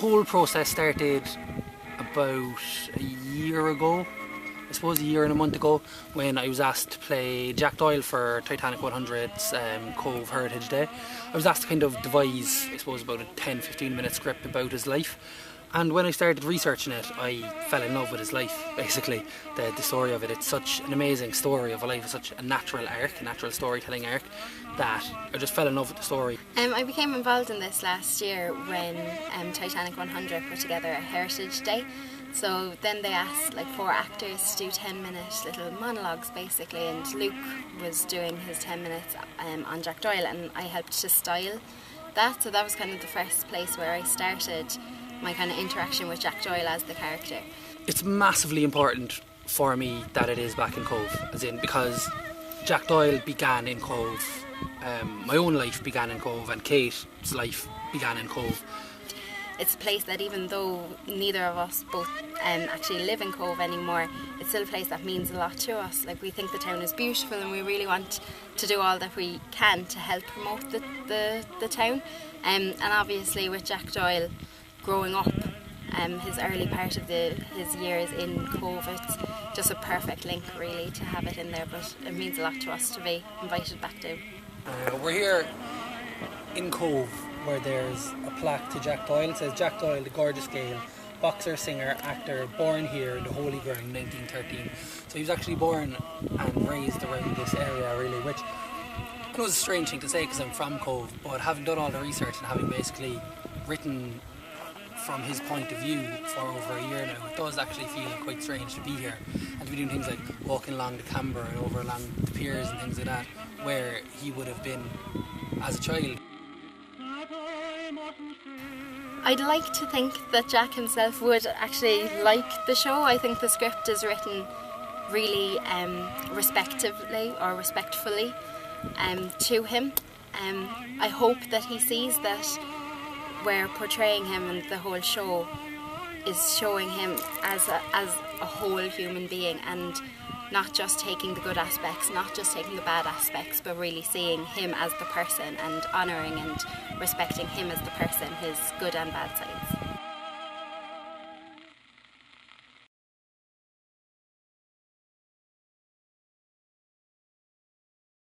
whole process started about a year ago, I suppose a year and a month ago, when I was asked to play Jack Doyle for Titanic 100's Cove Heritage Day. I was asked to kind of devise, I suppose, about a 10-15 minute script about his life. And when I started researching it, I fell in love with his life, basically, the story of it. It's such an amazing story of a life, it's such a natural arc, a natural storytelling arc, that I just fell in love with the story. I became involved in this last year when Titanic 100 put together a Heritage Day. So then they asked like 4 actors to do 10-minute little monologues basically, and Luke was doing his 10 minutes on Jack Doyle, and I helped to style that. So that was kind of the first place where I started my kind of interaction with Jack Doyle as the character. It's massively important for me that it is back in Cove, as in, because Jack Doyle began in Cove, my own life began in Cove, and Kate's life began in Cove. It's a place that, even though neither of us both actually live in Cove anymore, it's still a place that means a lot to us. Like, we think the town is beautiful and we really want to do all that we can to help promote the town. And obviously with Jack Doyle growing up, his early part of his years in Cove, it's just a perfect link really to have it in there, but it means a lot to us to be invited back down. We're here in Cove, where there's a plaque to Jack Doyle. It says Jack Doyle, the Gorgeous Gael, boxer, singer, actor, born here in the Holy Ground, 1913. So he was actually born and raised around this area really, which I know is a strange thing to say because I'm from Cove, but having done all the research and having basically written from his point of view for over a year now, it does actually feel quite strange to be here and to be doing things like walking along the Camber and over along the piers and things like that, where he would have been as a child. I'd like to think that Jack himself would actually like the show. I think the script is written really respectfully to him. I hope that he sees that we're portraying him, and the whole show is showing him as a whole human being, and not just taking the good aspects, not just taking the bad aspects, but really seeing him as the person and honouring and respecting him as the person, his good and bad sides.